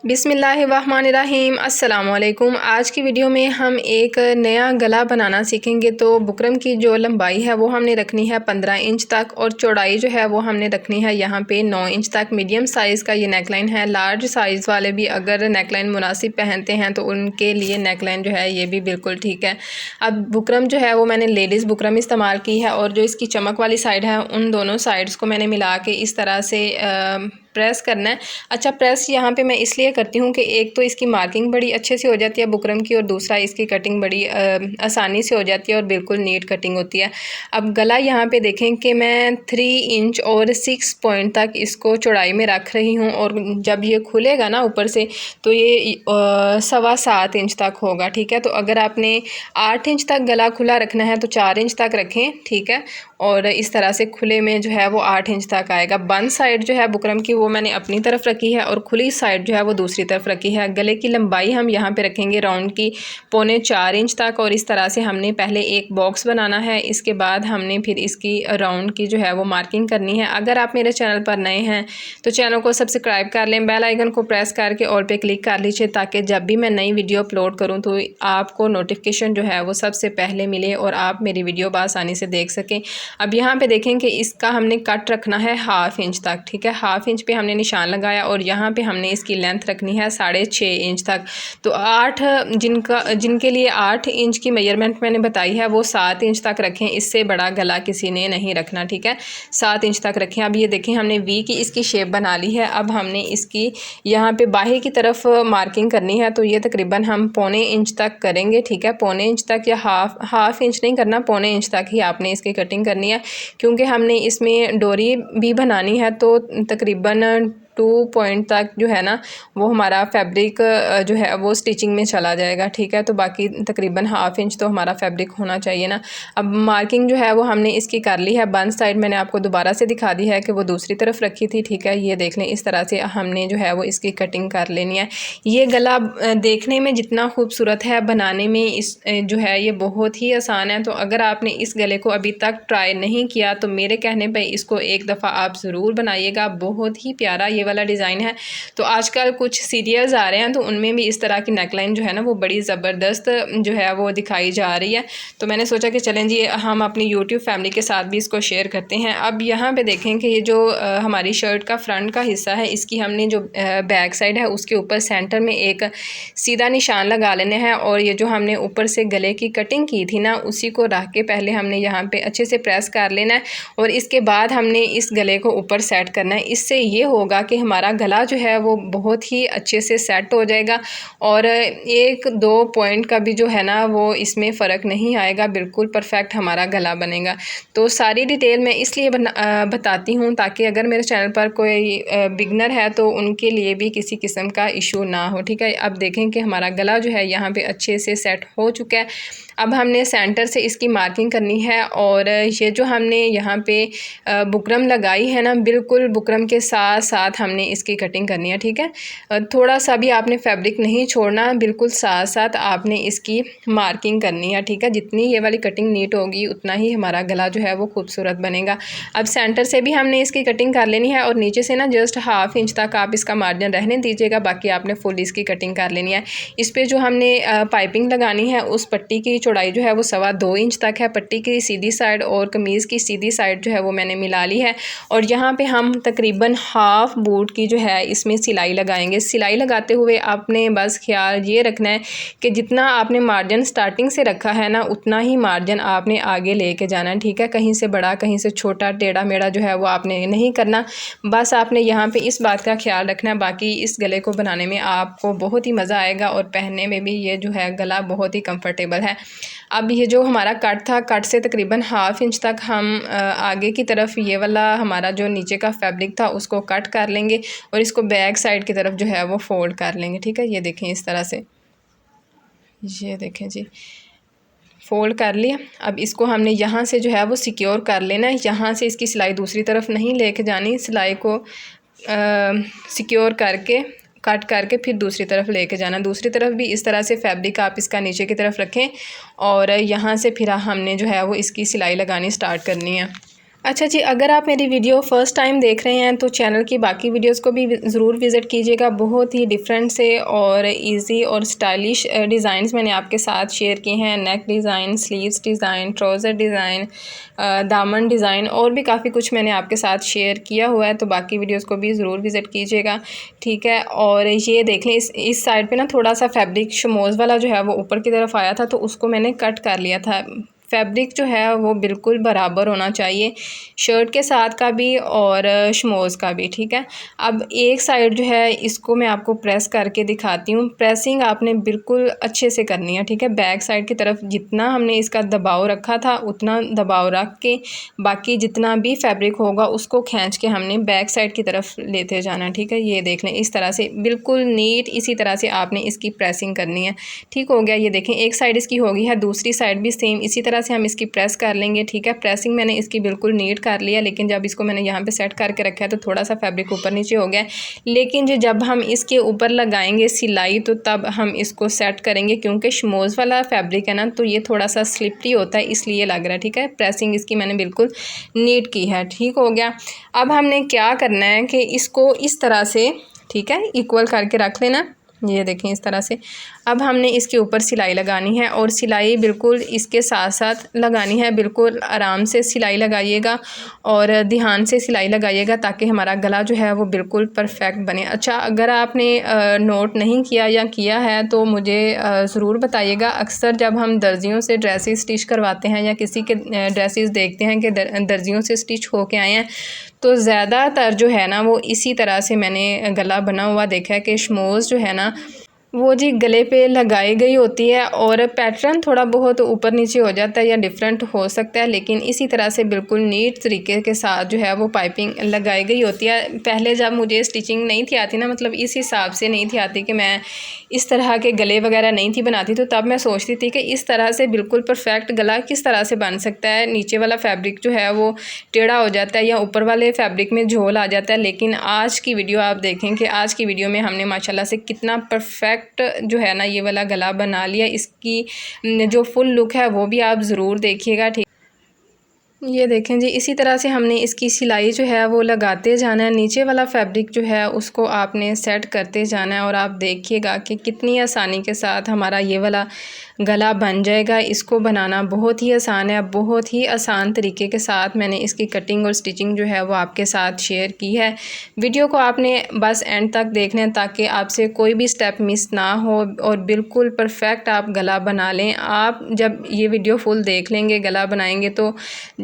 बिस्मिल्लाहिर्रहमानिर्रहीम अस्सलामुअलैकुम। आज की वीडियो में हम एक नया गला बनाना सीखेंगे। तो बुकरम की जो लंबाई है वो हमने रखनी है 15 इंच तक और चौड़ाई जो है वो हमने रखनी है यहाँ पे 9 इंच तक। मीडियम साइज़ का ये नेकलाइन है। लार्ज साइज़ वाले भी अगर नेकलाइन मुनासिब पहनते हैं तो उनके लिए नेकलाइन जो है ये भी बिल्कुल ठीक है। अब बुकरम जो है वो मैंने लेडीज़ बुकरम इस्तेमाल की है और जो इसकी चमक वाली साइड है उन दोनों साइड्स को मैंने मिला के इस तरह से प्रेस करना है। अच्छा, प्रेस यहाँ पे मैं इसलिए करती हूँ कि एक तो इसकी मार्किंग बड़ी अच्छे से हो जाती है बुकरम की और दूसरा इसकी कटिंग बड़ी आसानी से हो जाती है और बिल्कुल नीट कटिंग होती है। अब गला यहाँ पे देखें कि मैं 3 इंच और 6 पॉइंट तक इसको चौड़ाई में रख रही हूँ और जब ये खुलेगा ना ऊपर से तो ये 7.25 इंच तक होगा। ठीक है, तो अगर आपने 8 इंच तक गला खुला रखना है तो 4 इंच तक रखें। ठीक है, और इस तरह से खुले में जो है वो 8 इंच तक आएगा। बंद साइड जो है बुकरम की वो मैंने अपनी तरफ रखी है और खुली साइड जो है वो दूसरी तरफ रखी है। गले की लंबाई हम यहाँ पे रखेंगे राउंड की 3.25 इंच तक और इस तरह से हमने पहले एक बॉक्स बनाना है। इसके बाद हमने फिर इसकी राउंड की जो है वो मार्किंग करनी है। अगर आप मेरे चैनल पर नए हैं तो चैनल को सब्सक्राइब कर लें, बेल आइकन को प्रेस करके ऑल पे क्लिक कर लीजिए ताकि जब भी मैं नई वीडियो अपलोड करूँ तो आपको नोटिफिकेशन जो है वो सबसे पहले मिले और आप मेरी वीडियो बआसानी से देख सकें। अब यहाँ पे देखें कि इसका हमने कट रखना है 1/2 इंच तक। ठीक है, 1/2 इंच पे हमने निशान लगाया और यहाँ पे हमने इसकी लेंथ रखनी है 6.5 इंच तक। तो 8 जिनके लिए 8 इंच की मेजरमेंट मैंने बताई है वो 7 इंच तक रखें। इससे बड़ा गला किसी ने नहीं रखना। ठीक है, 7 इंच तक रखें। अब ये देखें हमने वी की इसकी शेप बना ली है। अब हमने इसकी यहाँ पे बाहर की तरफ मार्किंग करनी है तो ये तकरीबन हम 1.25 इंच तक करेंगे। ठीक है, 1.25 इंच तक या हाफ इंच नहीं करना, 1.25 इंच तक ही आपने इसकी कटिंग करनी है क्योंकि हमने इसमें डोरी भी बनानी है। तो तकरीबन 2 पॉइंट तक जो है ना वो हमारा फैब्रिक जो है वो स्टिचिंग में चला जाएगा। ठीक है, तो बाकी तकरीबन 1/2 इंच तो हमारा फैब्रिक होना चाहिए ना। अब मार्किंग जो है वो हमने इसकी कर ली है। बंद साइड मैंने आपको दोबारा से दिखा दी है कि वो दूसरी तरफ रखी थी। ठीक है, ये देख लें इस तरह से हमने जो है वो इसकी कटिंग कर लेनी है। ये गला देखने में जितना खूबसूरत है बनाने में इस जो है ये बहुत ही आसान है। तो अगर आपने इस गले को अभी तक ट्राई नहीं किया तो मेरे कहने पे इसको एक दफ़ा आप ज़रूर बनाइएगा। बहुत ही प्यारा ये वाला डिज़ाइन है। तो आजकल कुछ सीरियल्स आ रहे हैं तो उनमें भी इस तरह की नेकलाइन जो है ना वो बड़ी ज़बरदस्त जो है वो दिखाई जा रही है। तो मैंने सोचा कि चलें जी हम अपनी यूट्यूब फैमिली के साथ भी इसको शेयर करते हैं। अब यहाँ पे देखें कि ये जो हमारी शर्ट का फ्रंट का हिस्सा है इसकी हमने जो बैक साइड है उसके ऊपर सेंटर में एक सीधा निशान लगा लेना है और ये जो हमने ऊपर से गले की कटिंग की थी ना उसी को रख के पहले हमने यहाँ पे अच्छे से प्रेस कर लेना है और इसके बाद हमने इस गले को ऊपर सेट करना है। इससे ये होगा कि हमारा गला जो है वो बहुत ही अच्छे से सेट हो जाएगा और 1-2 पॉइंट का भी जो है ना वो इसमें फ़र्क नहीं आएगा। बिल्कुल परफेक्ट हमारा गला बनेगा। तो सारी डिटेल मैं इसलिए बताती हूँ ताकि अगर मेरे चैनल पर कोई बिगनर है तो उनके लिए भी किसी किस्म का इशू ना हो। ठीक है, अब देखें कि हमारा गला जो है यहाँ पे अच्छे से सेट हो चुका है। अब हमने सेंटर से इसकी मार्किंग करनी है और ये जो हमने यहाँ पे बुकरम लगाई है ना बिल्कुल बुकरम के साथ साथ हमने इसकी कटिंग करनी है। ठीक है, थोड़ा सा भी आपने फैब्रिक नहीं छोड़ना, बिल्कुल साथ साथ आपने इसकी मार्किंग करनी है। ठीक है, जितनी ये वाली कटिंग नीट होगी उतना ही हमारा गला जो है वो खूबसूरत बनेगा। अब सेंटर से भी हमने इसकी कटिंग कर लेनी है और नीचे से ना जस्ट 1/2 इंच तक आप इसका मार्जिन रहने दीजिएगा, बाकी आपने फुल इसकी कटिंग कर लेनी है। इस पर जो हमने पाइपिंग लगानी है उस पट्टी की चौड़ाई जो है वो 2.25 इंच तक है। पट्टी की सीधी साइड और कमीज़ की सीधी साइड जो है वो मैंने मिला ली है और यहाँ पे हम तकरीबन हाफ बूट की जो है इसमें सिलाई लगाएंगे। सिलाई लगाते हुए आपने बस ख्याल ये रखना है कि जितना आपने मार्जिन स्टार्टिंग से रखा है ना उतना ही मार्जिन आपने आगे लेके जाना है। ठीक है, कहीं से बड़ा कहीं से छोटा टेढ़ा मेढ़ा जो है वो आपने नहीं करना। बस आपने यहाँ पे इस बात का ख्याल रखना है। बाकी इस गले को बनाने में आपको बहुत ही मज़ा आएगा और पहनने में भी ये जो है गला बहुत ही कंफर्टेबल है। अब ये जो हमारा कट था, कट से तकरीबन 1/2 इंच तक हम आगे की तरफ ये वाला हमारा जो नीचे का फैब्रिक था उसको कट कर लेंगे और इसको बैक साइड की तरफ जो है वो फोल्ड कर लेंगे। ठीक है, ये देखें इस तरह से, ये देखें जी फोल्ड कर लिया। अब इसको हमने यहाँ से जो है वो सिक्योर कर लेना है। यहाँ से इसकी सिलाई दूसरी तरफ नहीं लेके जानी, सिलाई को सिक्योर करके कट करके फिर दूसरी तरफ लेके जाना। दूसरी तरफ भी इस तरह से फैब्रिक आप इसका नीचे की तरफ रखें और यहाँ से फिर हमने जो है वो इसकी सिलाई लगानी स्टार्ट करनी है। अच्छा जी, अगर आप मेरी वीडियो फ़र्स्ट टाइम देख रहे हैं तो चैनल की बाकी वीडियोस को भी ज़रूर विज़िट कीजिएगा। बहुत ही डिफरेंट से और इजी और स्टाइलिश डिज़ाइंस मैंने आपके साथ शेयर किए हैं। नेक design, sleeves design, trouser design, दामन डिज़ाइन और भी काफ़ी कुछ मैंने आपके साथ शेयर किया हुआ है, तो बाकी वीडियोस को भी ज़रूर विज़िट कीजिएगा, ठीक है। और ये देख लें, इस साइड पे ना थोड़ा सा फैब्रिक शमोज़ वाला जो है वो ऊपर की तरफ आया था, तो उसको मैंने कट कर लिया था। फैब्रिक जो है वो बिल्कुल बराबर होना चाहिए, शर्ट के साथ का भी और शमोज़ का भी, ठीक है। अब एक साइड जो है इसको मैं आपको प्रेस करके दिखाती हूँ। प्रेसिंग आपने बिल्कुल अच्छे से करनी है, ठीक है। बैक साइड की तरफ जितना हमने इसका दबाव रखा था उतना दबाव रख के बाकी जितना भी फैब्रिक होगा उसको खींच के हमने बैक साइड की तरफ लेते जाना, ठीक है। ये देख लें, इस तरह से बिल्कुल नीट इसी तरह से आपने इसकी प्रेसिंग करनी है, ठीक हो गया। ये देखें, एक साइड इसकी हो गई है, दूसरी साइड भी सेम इसी तरह से हम इसकी प्रेस कर लेंगे, ठीक है। प्रेसिंग मैंने इसकी बिल्कुल नीट कर लिया, लेकिन जब इसको मैंने यहाँ पे सेट करके रखा है तो थोड़ा सा फैब्रिक ऊपर नीचे हो गया है, लेकिन जब हम इसके ऊपर लगाएंगे सिलाई तो तब हम इसको सेट करेंगे, क्योंकि शमोज़ वाला फैब्रिक है ना, तो ये थोड़ा सा स्लिपरी होता है, इसलिए लग रहा है, ठीक है। प्रेसिंग इसकी मैंने बिल्कुल नीट की है, ठीक हो गया। अब हमने क्या करना है कि इसको इस तरह से, ठीक है, इक्वल करके रख लेना। ये देखें इस तरह से। अब हमने इसके ऊपर सिलाई लगानी है और सिलाई बिल्कुल इसके साथ साथ लगानी है। बिल्कुल आराम से सिलाई लगाइएगा और ध्यान से सिलाई लगाइएगा ताकि हमारा गला जो है वो बिल्कुल परफेक्ट बने। अच्छा, अगर आपने नोट नहीं किया या किया है तो मुझे ज़रूर बताइएगा। अक्सर जब हम दर्जियों से ड्रेसेस स्टिच करवाते हैं या किसी के ड्रेसेस देखते हैं कि दर्जियों से स्टिच होके आए हैं, तो ज़्यादातर जो है ना वो इसी तरह से मैंने गला बना हुआ देखा है कि शमोज़ जो है ना वो जी गले पे लगाई गई होती है और पैटर्न थोड़ा बहुत ऊपर नीचे हो जाता है या डिफरेंट हो सकता है, लेकिन इसी तरह से बिल्कुल नीट तरीके के साथ जो है वो पाइपिंग लगाई गई होती है। पहले जब मुझे स्टिचिंग नहीं थी आती ना, मतलब इस हिसाब से नहीं थी आती कि मैं इस तरह के गले वगैरह नहीं थी बनाती, तो तब मैं सोचती थी कि इस तरह से बिल्कुल परफेक्ट गला किस तरह से बन सकता है। नीचे वाला फैब्रिक जो है वो टेढ़ा हो जाता है या ऊपर वाले फैब्रिक में झोल आ जाता है, लेकिन आज की वीडियो आप देखें कि आज की वीडियो में हमने माशाल्लाह से कितना परफेक्ट जो है ना ये वाला गला बना लिया। इसकी जो फुल लुक है वो भी आप ज़रूर देखिएगा, ठीक। ये देखें जी, इसी तरह से हमने इसकी सिलाई जो है वो लगाते जाना है। नीचे वाला फैब्रिक जो है उसको आपने सेट करते जाना है और आप देखिएगा कि कितनी आसानी के साथ हमारा ये वाला गला बन जाएगा। इसको बनाना बहुत ही आसान है, बहुत ही आसान तरीके के साथ मैंने इसकी कटिंग और स्टिचिंग जो है वो आपके साथ शेयर की है। वीडियो को आपने बस एंड तक देखना है ताकि आपसे कोई भी स्टेप मिस ना हो और बिल्कुल परफेक्ट आप गला बना लें। आप जब ये वीडियो फुल देख लेंगे, गला बनाएंगे, तो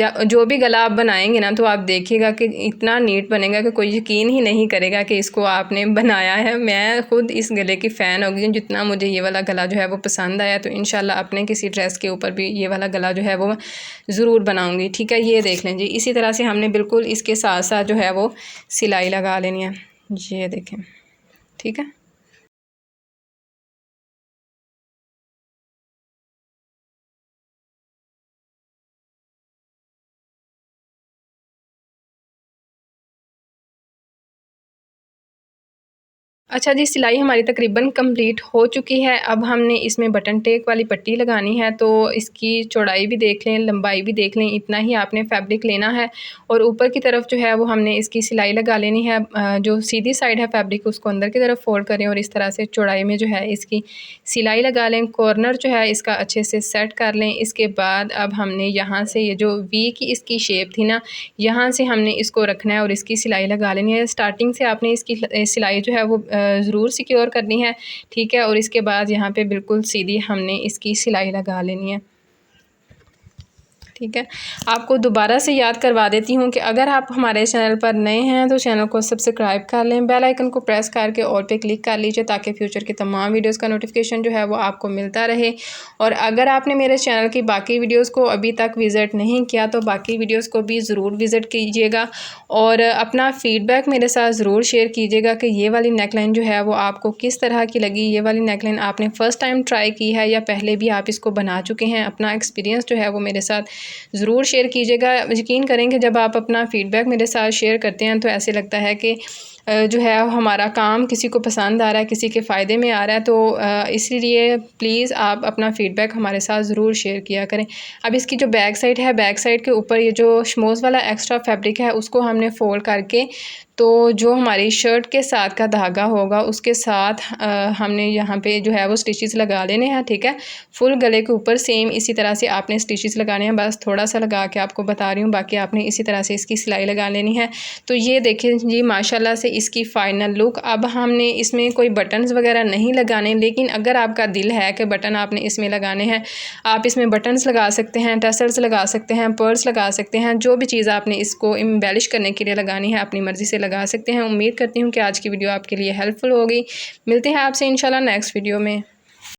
जो भी गला आप बनाएंगे ना तो आप देखिएगा कि इतना नीट बनेगा कि कोई यकीन ही नहीं करेगा कि इसको आपने बनाया है। मैं खुद इस गले की फ़ैन हो गई हूँ, जितना मुझे ये वाला गला जो है वो पसंद आया। तो इंशाल्लाह अपने किसी ड्रेस के ऊपर भी ये वाला गला जो है वो ज़रूर बनाऊँगी, ठीक है। ये देख लें जी, इसी तरह से हमने बिल्कुल इसके साथ साथ जो है वो सिलाई लगा लेनी है। ये देखें, ठीक है। अच्छा जी, सिलाई हमारी तकरीबन कंप्लीट हो चुकी है। अब हमने इसमें बटन टेक वाली पट्टी लगानी है, तो इसकी चौड़ाई भी देख लें, लंबाई भी देख लें, इतना ही आपने फैब्रिक लेना है और ऊपर की तरफ जो है वो हमने इसकी सिलाई लगा लेनी है। जो सीधी साइड है फैब्रिक उसको अंदर की तरफ फोल्ड करें और इस तरह से चौड़ाई में जो है इसकी सिलाई लगा लें। कॉर्नर जो है इसका अच्छे से सेट कर लें। इसके बाद अब हमने यहाँ से ये जो वी की इसकी शेप थी ना, यहाँ से हमने इसको रखना है और इसकी सिलाई लगा लेनी है। स्टार्टिंग से आपने इसकी सिलाई जो है वो ज़रूर सिक्योर करनी है, ठीक है। और इसके बाद यहाँ पे बिल्कुल सीधी हमने इसकी सिलाई लगा लेनी है, ठीक है। आपको दोबारा से याद करवा देती हूँ कि अगर आप हमारे चैनल पर नए हैं तो चैनल को सब्सक्राइब कर लें, बेल आइकन को प्रेस करके ऑल पे क्लिक कर लीजिए ताकि फ्यूचर की तमाम वीडियोस का नोटिफिकेशन जो है वो आपको मिलता रहे। और अगर आपने मेरे चैनल की बाकी वीडियोस को अभी तक विज़िट नहीं किया तो बाकी वीडियोज़ को भी ज़रूर विज़िट कीजिएगा और अपना फ़ीडबैक मेरे साथ ज़रूर शेयर कीजिएगा कि ये वाली नेकलाइन जो है वो आपको किस तरह की लगी। ये वाली नेकलाइन आपने फ़र्स्ट टाइम ट्राई की है या पहले भी आप इसको बना चुके हैं। अपना एक्सपीरियंस जो है वो मेरे साथ ज़रूर शेयर कीजिएगा। यकीन करें कि जब आप अपना फ़ीडबैक मेरे साथ शेयर करते हैं तो ऐसे लगता है कि जो है हमारा काम किसी को पसंद आ रहा है, किसी के फ़ायदे में आ रहा है, तो इसीलिए प्लीज़ आप अपना फ़ीडबैक हमारे साथ ज़रूर शेयर किया करें। अब इसकी जो बैक साइड है, बैक साइड के ऊपर ये जो शमोज़ वाला एक्स्ट्रा फैब्रिक है उसको हमने फ़ोल्ड करके, तो जो हमारी शर्ट के साथ का धागा होगा उसके साथ हमने यहाँ पे जो है वो स्टिचेस लगा लेने हैं, ठीक है। फुल गले के ऊपर सेम इसी तरह से आपने स्टिचेस लगाने हैं, बस थोड़ा सा लगा के आपको बता रही हूँ, बाकी आपने इसी तरह से इसकी सिलाई लगा लेनी है। तो ये देखिए जी माशाल्लाह से इसकी फ़ाइनल लुक। अब हमने इसमें कोई बटन्स वगैरह नहीं लगाने, लेकिन अगर आपका दिल है कि बटन आपने इसमें लगाने हैं, आप इसमें बटन्स लगा सकते हैं, टसल्स लगा सकते हैं, पर्ल्स लगा सकते हैं, जो भी चीज़ आपने इसको एम्बेलिश करने के लिए लगानी है अपनी मर्ज़ी से लगा सकते हैं। उम्मीद करती हूँ कि आज की वीडियो आपके लिए हेल्पफुल होगी। मिलते हैं आपसे इंशाल्लाह नेक्स्ट वीडियो में।